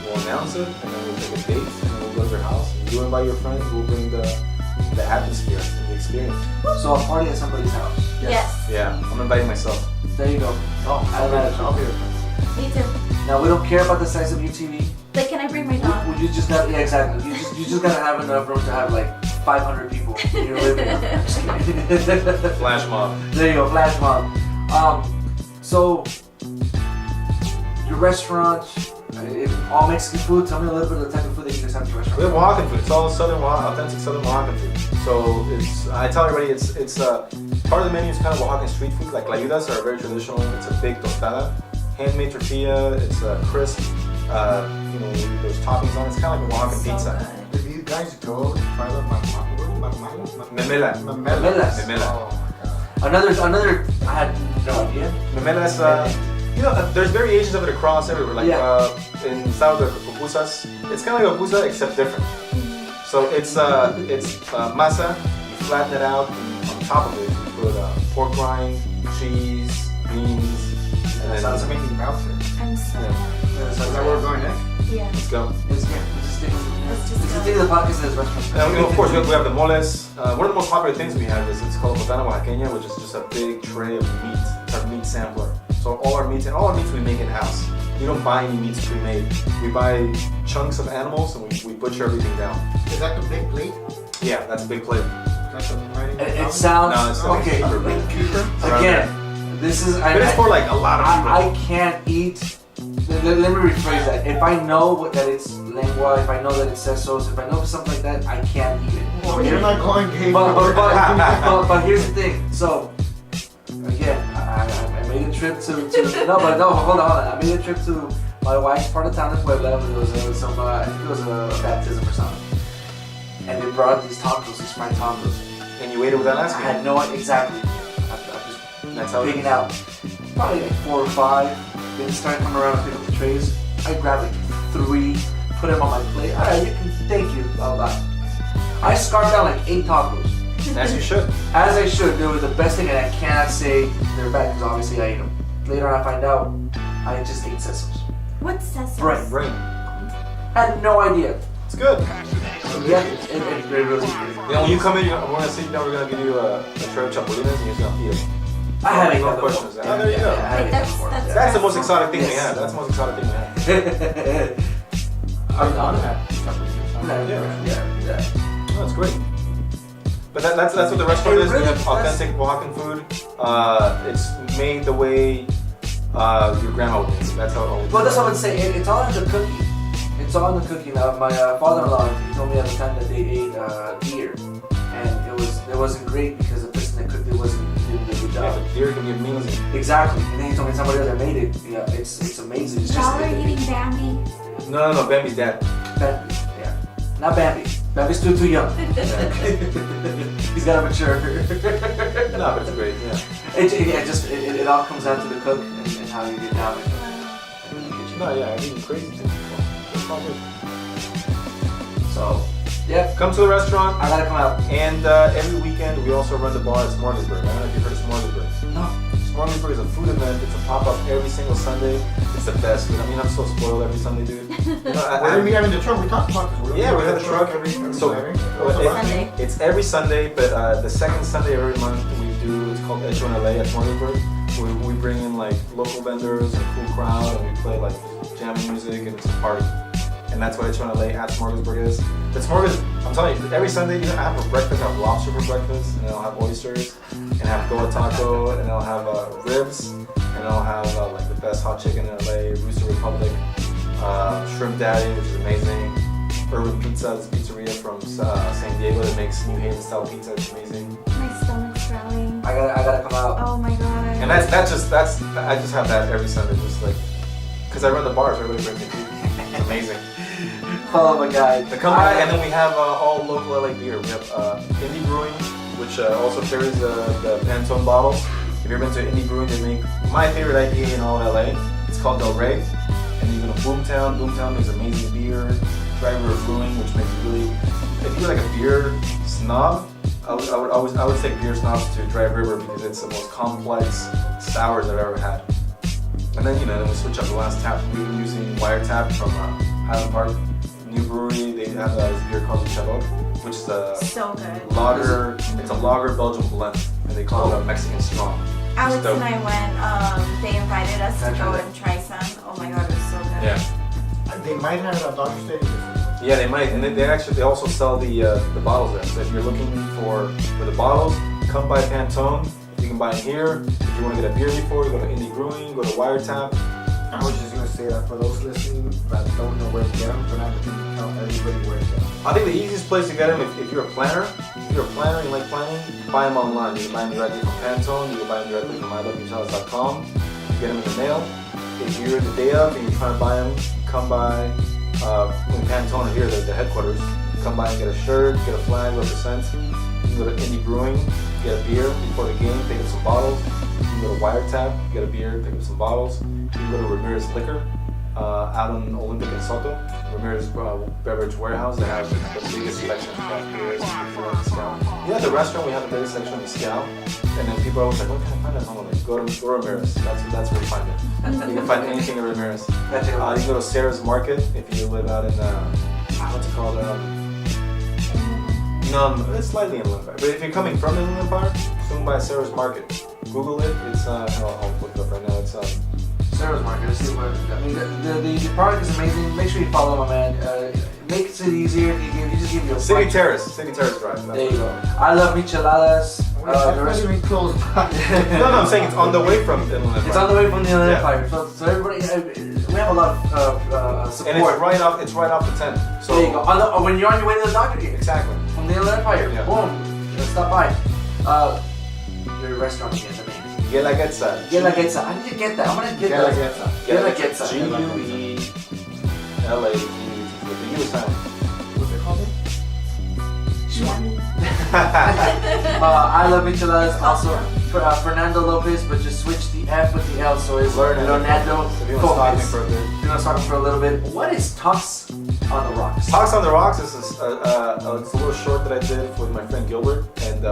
We'll announce it, and then we'll take a date, and then we'll go to their house. And you invite your friends. We'll bring the atmosphere and the experience. So a party at somebody's house. Yes. Yeah, I'm inviting myself. There you go. Oh, I'll be there. Me too. Now we don't care about the size of your TV. Like, can I bring my dog? You just got exactly. You just gotta have enough room to have like 500 people in your living room. Flash mob. There you go, flash mob. So your restaurant, all Mexican food. Tell me a little bit of the type of food that you guys have at your restaurant. We have Oaxacan food. It's all authentic Southern Oaxacan food. So I tell everybody it's part of the menu is kind of Oaxacan street food. Like layudas are very traditional. It's a big tostada, handmade tortilla. It's crisp. There's toppings on it. It's kind of like a Oaxacan pizza. If you guys go try the Memelas. Memelas. Oh my god. Another. I had no idea. Memelas. There's variations of it across everywhere. Like in South the pupusas, it's kind of like a pupusa except different. So it's masa. You flatten it out, and on top of it you put pork rind, cheese, beans, and then Sounds making me mouth it. I'm so Is that where we're going next? Yeah. let's go. Let's just stick to the podcast as restaurant. And of course we have the moles. One of the most popular things we have is it's called Pantone Oaxaqueña, which is just a big tray of meat. It's our meat sampler. So all our meats we make in house. We don't buy any meats pre-made. We buy chunks of animals and we butcher everything down. Is that the big plate? Yeah, that's a big plate. That's the It sounds No, it's okay. Again, this is. But it's for like a lot of people. I can't eat. Let me rephrase that. If I know that it's lengua, if I know that it's sesos, if I know something like that, I can't eat it. Well, you're not going gay. But here's the thing. So again, I made a trip to hold on. I made a trip to my wife's part of town in Puebla. It was I think it was a baptism or something. And they brought these tacos, these fried tacos. And you ate it without I asking. had no idea exactly. That's how Picking out probably like 4 or 5. Then started coming around and pick up the trays. I grabbed like 3, put them on my plate. Alright, thank you. I scarfed out like 8 tacos. As you should. As I should. They were the best thing, and I cannot say they're bad because obviously I ate them. Later on I find out I just ate sesos. What's sesame? Brain. Had no idea. It's good. Yeah, it really is. When you come in, we're gonna sit down. We're gonna give you a tray of chapulines, and you're just gonna eat it. I haven't No got questions. the Oh, there you go. That's the most exotic thing we Yes. have. That's the most exotic thing we have. I'm happy. Yeah. Oh, that's great. But that's what the restaurant is. Really, We have authentic Oaxacan food. It's made the way your grandma would make it. That's how it always. Well, that's what I would say. It's all in the cooking. It's all in the cooking. My father-in-law, he told me at the time that they ate deer, and it wasn't great because the person that cooked it didn't do a good Yeah, job. but deer can be amazing. Exactly. And then he told me somebody else that made it. Yeah, it's amazing. It's just Y'all are eating Bambi. No, Bambi's dad. Bambi. Yeah, not Bambi. Bambi's too young. He's gotta mature. No, but it's great. Yeah. It all comes down to the cook and how you get down in the kitchen. No, yeah, I mean crazy things. It's all good. So, yeah, Come to the restaurant. I gotta come out. And every weekend we also run the bar at Smorgasburg. I don't know if you've heard of Smorgasburg. No. Smorgasburg is a food event. It's a pop-up every single Sunday. It's the best food. I mean, I'm so spoiled every Sunday, dude. We're gonna be having the truck. We talked about this. Yeah, we have the truck every So Sunday. it's every Sunday, but the second Sunday every month we do. It's called Hecho in LA at Smorgasburg. We bring in like local vendors, a cool crowd, and we play like jamming music, and it's a party. And that's what Hecho in LA at Smorgasburg is. But I'm telling you, every Sunday, I have for breakfast, I have lobster for breakfast, and I'll have oysters, and I have goa taco, and I'll have ribs, and I'll have like the best hot chicken in LA, Rooster Republic, Shrimp Daddy, which is amazing, Urban Pizza, this pizzeria from San Diego that makes New Haven style pizza, it's amazing. My stomach's growling. I gotta come out. Oh my god. And I just have that every Sunday, just like, because I run the bars, everybody brings me food. It's amazing. Oh my god. They come by, and then we have all local LA beer. We have Indie Brewing, which also carries the Pantone bottles. If you've ever been to Indie Brewing, they make my favorite IPA in all LA. It's called Del Rey. And you go to Boomtown. Boomtown makes amazing beer. Dry River Brewing, which makes really. If you're like a beer snob, I would take beer snobs to Dry River because it's the most complex sours I've ever had. And then, then we switch up the last tap. We've been using wire tap from Highland Park. New brewery, they have this beer called Micheladas, which is a so good. lager. It's a lager Belgian blend, and they call it a Mexican strong. Alex and I went. They invited us to go and try some. Oh my god, it was so good. Yeah. They might have it at Dodger Stadium. Yeah, they might, and they also sell the bottles there. So if you're looking for the bottles, come by Pantone. You can buy it here. If you want to get a beer before, you go to Indie Brewing, go to Wiretap. I was just gonna say that for those listening that don't know where to get them, Fernando can tell everybody where to get them. I think the easiest place to get them, if you're a planner, and you like planning, buy them online. You can buy them directly from Pantone. You can buy them directly from loveMicheladas.com. You get them in the mail. If you're the day of and you're trying to buy them, come by in Pantone or here, the headquarters. Come by and get a shirt, get a flag, represent. You can go to Indie Brewing, get a beer before the game, pick up some bottles. You can go to Wiretap, get a beer, pick up some bottles. You can go to Ramirez Liquor out on Olympic and Soto. Ramirez Beverage Warehouse. They have the biggest selection of craft beers and mezcal. Yeah, the restaurant we have the biggest section of mezcal. And then people are always like, "Where can I find that?" I'm like, "Go to Ramirez. That's where you find it. You can find anything at Ramirez." You can go to Sarah's Market if you live out in what's it called? No, it's slightly inland Empire. But if you're coming from Inland Empire, swing by Sarah's Market. Google it. It's I'll look it up right now. It's Sarah's Market. Let's see what. I mean, the product is amazing. Make sure you follow my man. Makes it easier. He just give you a City Terrace Drive. There you go. I love Micheladas. The restaurant closed by. No, I'm saying it's on the way from Inland Empire. It's on the way from the Inland Empire. So everybody, we have a lot of support. And it's right off the 10. So there you go. When you're on your way to the doctor game. Exactly. From the Inland Empire. Yeah. Boom. Stop by. Your restaurant again, the name. Guelaguetza. Guelaguetza. I need to get that. I'm gonna get that. Guelaguetza. Guelaguetza. The U is silent. What's it called? I love Micheladas. Also, Fernando Lopez, but just switch the F with the L, so it's Leonardo. If you want to stop me for a bit. If you want to stop me for a little bit. What is Talks on the Rocks? Talks on the Rocks is it's a little short that I did with my friend Gilbert, and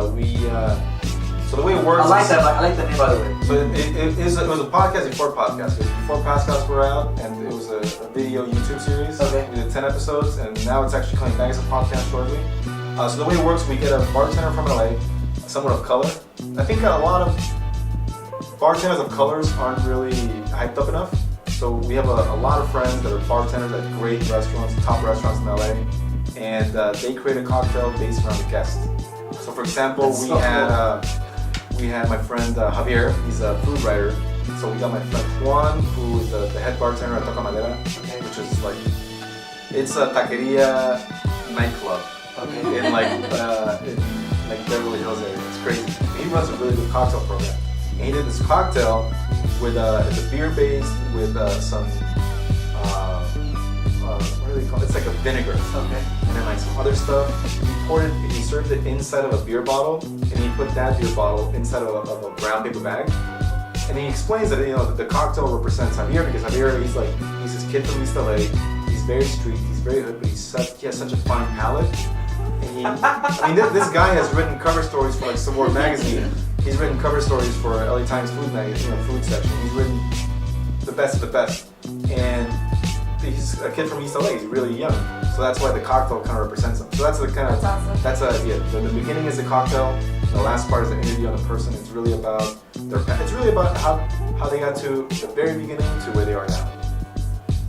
so the way it works. I like that. I like the name, by the way. So it was a podcast before podcast. It was before podcasts were out, and it was a video YouTube series. Okay. We did 10 episodes, and now it's actually coming back as a podcast shortly. So the way it works, we get a bartender from LA, someone of color. I think a lot of bartenders of colors aren't really hyped up enough. So we have a lot of friends that are bartenders at great restaurants, top restaurants in LA, and they create a cocktail based around the guest. So for example, we had my friend Javier. He's a food writer. So we got my friend Juan, who is the head bartender at Toca Madera, which is it's a taqueria nightclub. Okay. In Beverly Hills area. It's crazy. He runs a really good cocktail program. And he did this cocktail with it's a beer based with some what do they call it? It's like a vinegar. Okay. And then some other stuff. He served it inside of a beer bottle, and he put that beer bottle inside of a brown paper bag. And he explains that that the cocktail represents Javier because Javier he's this kid from East LA. He's very street. He's very hood, but he has such a fine palate. And this guy has written cover stories for some more magazine. He's written cover stories for LA Times food magazine, food section. He's written the best of the best. And he's a kid from East LA. He's really young, so that's why the cocktail kind of represents him. So that's the kind of That's awesome. The beginning is the cocktail. The last part is the interview on the person. It's really about It's really about how they got to the very beginning to where they are now.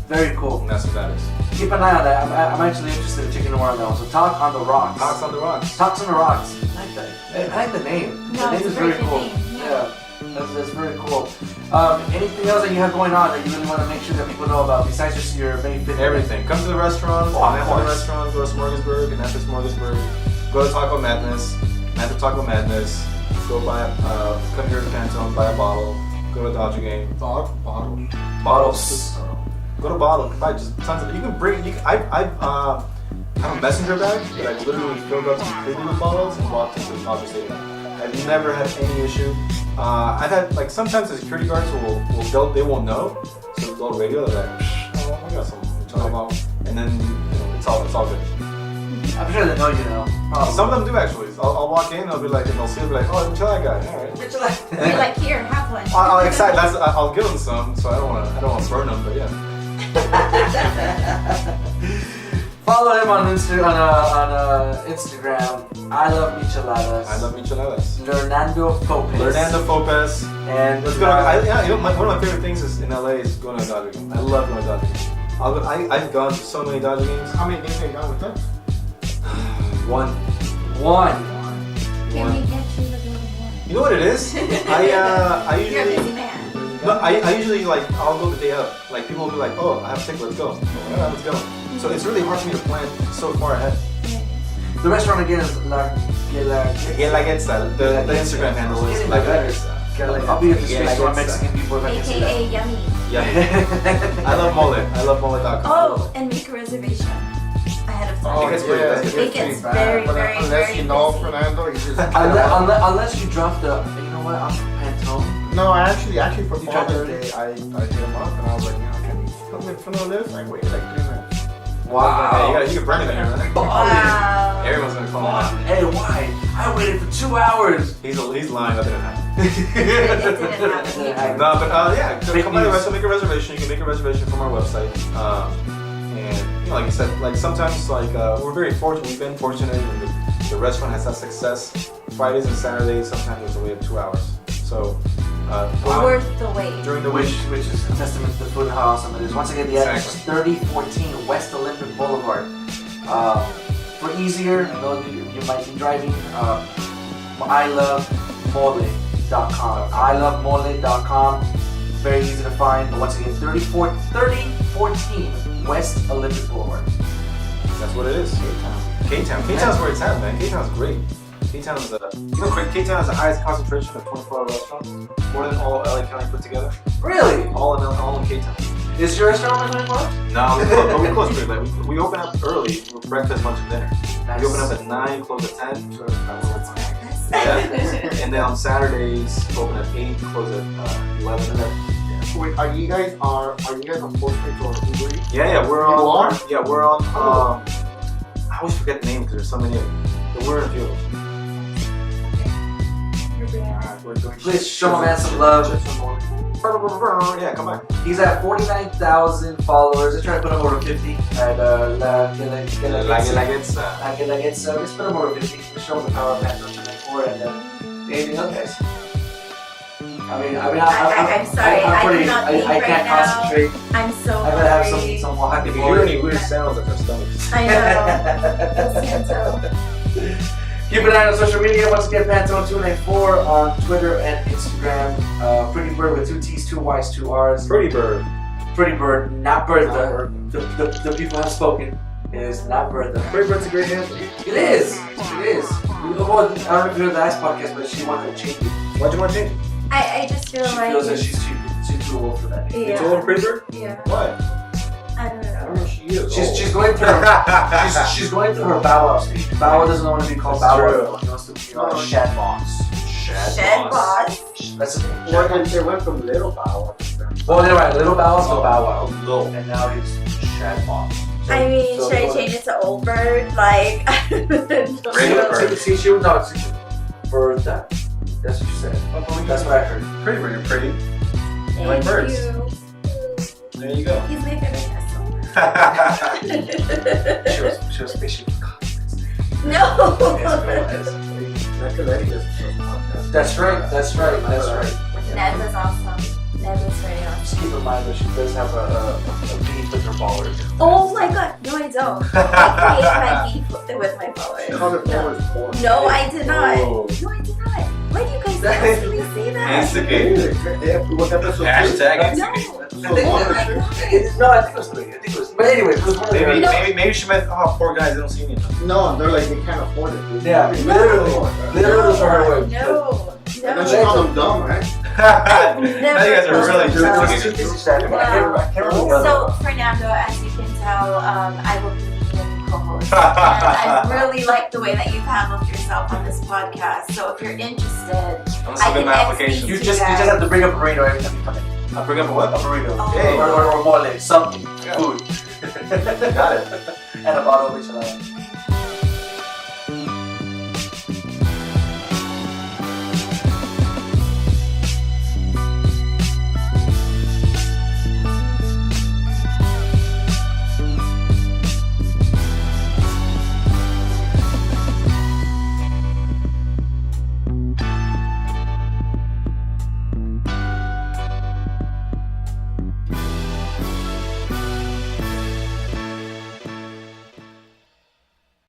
Very cool. And that's what that is. Keep an eye on that. I'm actually interested in checking more on that one. So Talk on the Rocks. Talks on the Rocks. Talks on the Rocks. I like that. I like the name. No, the name it's is a very very good cool. name. Yeah. That's very cool. Anything else that you have going on that you really want to make sure that people know about besides just your main fitness? Everything. Come to the restaurant. Oh, of after the course. restaurant, go to Smorgasburg. And after Smorgasburg, go to Taco Madness. After Taco Madness, go buy come here to Pantone, buy a bottle. Go to Dodger game. Bottles. Go to bottle. Buy just tons of. You can bring. I have a messenger bag that I literally filled up completely with bottles and walked into the Dodger Stadium. I've never had any issue. I've had sometimes the security guards they won't know, so they'll radio. They're like, I got something to talk about, and then it's all good. I'm sure they know you know. Probably. Some of them do actually. I'll walk in, I'll be like, and they'll see, I'll be like, oh, Michelada guy, all right. You're like, here, have one. I'll give them some, so I don't want to burn them, but yeah. Follow him on Instagram. I love Micheladas. I love Micheladas. Fernando Lopez. And let's go. One of my favorite things is in LA is going to a Dodger game. I love going to Dodger games. I've gone to so many Dodger games. How many games have you gone with them? One. Can we get you to go to one? You know what it is? I usually. You're a busy man. No, I usually I'll go the day of. Like people will be like, oh, I have a ticket, let's go. Yeah, let's go. So it's really hard for me to plan so far ahead. The restaurant again is Guelaguetza. The Instagram handle is Guelaguetza. I'll be at the street for Mexican people if I can see that. AKA Yummy. Yeah. I love mole. I love mole.com. Oh, and make a reservation ahead of time. Oh, it's pretty bad. It gets very, very, unless very you know, busy. Fernando, you just Unless you drop the, you know what, I'm from Pantone. No, I actually for You tried Father's to- Day, I hit him up and I was like, can you help me fill this? I waited like 3 minutes. Wow. Yeah, you can burn it in here, right? Wow. Everyone's gonna call him. Hey, why? I waited for 2 hours. He's lying. That didn't happen. It didn't happen. No, but yeah, Fake come by the news. restaurant, make a reservation. You can make a reservation from our website. And you know, like you said, like sometimes we're very fortunate. We've been fortunate, and the restaurant has had success. Fridays and Saturdays, sometimes there's a wait of 2 hours. So Worth the wait. during the week. Which is a testament to the food and how awesome it is. Once again, the address is 3014 West Olympic Boulevard. For easier, I know you might be driving. ilovemole.com. ilovemole.com. Very easy to find. But once again, 3014 West Olympic Boulevard. That's what it is. K-Town. K-Town's where it's at, man. K-Town's great. K-Town is K-Town has the highest concentration of 24-hour restaurants, more than all LA County put together. Really? All in K-Town. Is your restaurant on 24 hours? No, we close pretty late. We open up early for breakfast, lunch, and dinner. We open up at 9, close at 10. So What's breakfast? yeah. And then on Saturdays, open at 8, close at 11. Wait, are you guys on Postmates or Uber Eats? Yeah, we're You on. are? Yeah, we're on. I always forget the name because there's so many of them. But we're in a few of them. Please show my man some love. Yeah, come back. He's at 49,000 followers. They're trying to put him over 50 at Guelaguetza. Guelaguetza. Let's put him over 50. Let's show him the power of Pantone 24 and anything else, guys. I'm sorry, I cannot think I can't right now. concentrate. I'm so I gotta have hungry. some Oaxaca If you hear any weird sounds, that's our stomachs. I know. Keep an eye on social media. Once again, Pantone294 on Twitter and Instagram. Pretty Bird with 2 T's, 2 Y's, 2 R's. Pretty bird. Pretty Bird, not Bertha. The people have spoken. It is not Bertha. Pretty bird's a great answer. It is. Well, I don't know if you heard the last podcast, but she wanted to change it. Why'd you want to change it? I just feel She like feels that she's too old for that. You told him Pretty Bird? Yeah. Why? I don't I know. don't know she is. She's going through her she's going through her Bow Wow speech. Bow Wow doesn't want to be called That's Bow true. Wow. He wants to be Shad Boss. Shed boss. That's the name. Well, then they went from Little Bow Wow. Well, they're right. Little Bow Wow's to Bow Wow. Little. And now he's Shad Boss. I mean, should I change it to Old Bird? Like, Regular bird. See, she would not see bird that. That's what you said. That's what I heard. Pretty bird, you're pretty. Thank like birds. you. There you go. He's my favorite castle. She was fishing for compliments. No. That's right. Ned was awesome. Ned was very awesome. Just keep in mind that she does have a beef with her followers. Oh my god, no I don't. I create my beef with my followers. No, I did not. Oh. No, I did not. Why do you guys constantly say that? Instigate. Hashtag instigate. No, I think it was 3. But anyway, it was one of the Maybe she meant, oh, poor guys, they don't see me enough. No, they're like, they can't afford it. Yeah, literally those are her words. No. And then she called them dumb, right? Now you guys are really So, Fernando, as you can tell, I will be the co-host. And I really like the way that you've handled yourself on this podcast. So, if you're interested, I can application. You just have to bring up a burrito every time you come in. I'll bring up a what? A burrito. Oh. Hey. Or mole, something. Yeah. Food. Got it. And a bottle of Michelada.